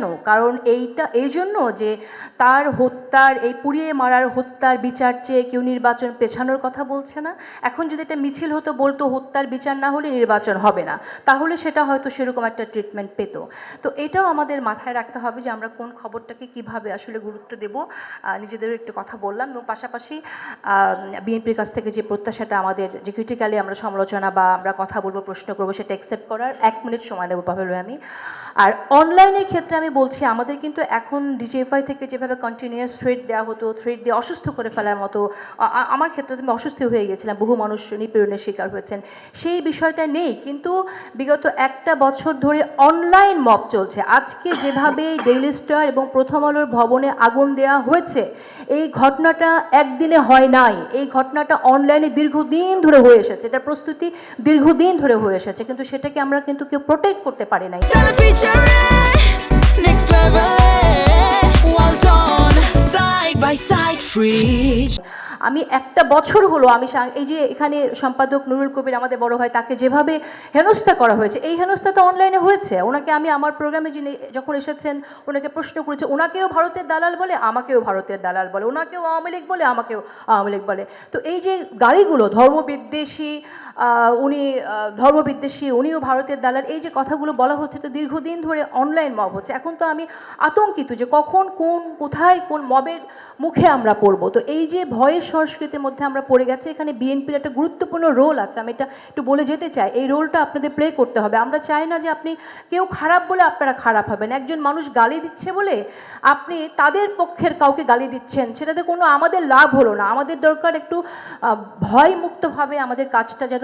কেন? কারণ এই জন্য যে তার হত্যার, এই পুড়িয়ে মারার হত্যার বিচার চেয়ে কেউ নির্বাচন পেছানোর কথা বলছে না। এখন যদি এটা মিছিল হতো, বলতো হত্যার বিচার না হলে নির্বাচন হবে না, তাহলে সেটা হয়তো সেরকম একটা ট্রিটমেন্ট পেত। তো এটাও আমাদের মাথায় রাখতে হবে যে আমরা কোন খবরটাকে কিভাবে আসলে গুরুত্ব দেব। নিজেদেরও একটু কথা বললাম, এবং পাশাপাশি বিএনপির কাছ থেকে যে প্রত্যাশাটা আমাদের, যে ক্রিটিক্যালি আমরা সমালোচনা বা আমরা কথা বলবো, প্রশ্ন করবো, সেটা অ্যাকসেপ্ট করার 1 মিনিট সময় নেব পাবেল আমি। আর অনলাইনের ক্ষেত্রে আমি বলছি, আমাদের কিন্তু এখন ডিজিএফআই থেকে যেভাবে কন্টিনিউয়াস থ্রেড দেওয়া হতো, থ্রেড দিয়ে অসুস্থ করে ফেলার মতো, আমার ক্ষেত্রে আমি অসুস্থ হয়ে গেছিলাম, বহু মানুষ নিপীড়নের শিকার হয়েছেন, সেই বিষয়টা নেই। কিন্তু বিগত 1টা বছর ধরে অনলাইন মব চলছে। আজকে যেভাবে ডেইলি স্টার এবং প্রথম আলোর ভবনে আগুন দেওয়া হয়েছে, এই ঘটনাটা একদিনে হয় নাই, এই ঘটনাটা অনলাইনে দীর্ঘদিন ধরে হয়ে এসেছে, এটার প্রস্তুতি দীর্ঘদিন ধরে হয়ে এসেছে, কিন্তু সেটাকে আমরা কিন্তু কেউ প্রোটেক্ট করতে পারি নাই। আমি 1টা বছর হলো আমি এই যে এখানে সম্পাদক নুরুল কবির আমাদের বড় ভাই, তাকে যেভাবে হেনস্থা করা হয়েছে, এই হেনস্থা তো অনলাইনে হয়েছে। ওনাকে আমি আমার প্রোগ্রামে যিনি যখন এসেছেন, ওনাকে প্রশ্ন করেছে, ওনাকেও ভারতের দালাল বলে, আমাকেও ভারতের দালাল বলে, ওনাকেও আওয়ামী লীগ বলে, আমাকেও আওয়ামী লীগ বলে। তো এই যে গাড়িগুলো ধর্মবিদ্বেষী, উনিও ভারতের দালাল, এই যে কথাগুলো বলা হচ্ছে, তো দীর্ঘদিন ধরে অনলাইন মব হচ্ছে। এখন তো আমি আতঙ্কিত যে কখন কোথায় কোন মবের মুখে আমরা পড়বো। তো এই যে ভয়ের সংস্কৃতির মধ্যে আমরা পড়ে গেছি, এখানে বিএনপির একটা গুরুত্বপূর্ণ রোল আছে, আমি এটা একটু বলে যেতে চাই। এই রোলটা আপনাদের প্লে করতে হবে। আমরা চাই না যে আপনি কেউ খারাপ বলে আপনারা খারাপ হবেন। একজন মানুষ গালি দিচ্ছে বলে আপনি তাদের পক্ষের কাউকে গালি দিচ্ছেন, সেটাতে কোনো আমাদের লাভ হলো না। আমাদের দরকার একটু ভয় মুক্তভাবে আমাদের কাজটা যেন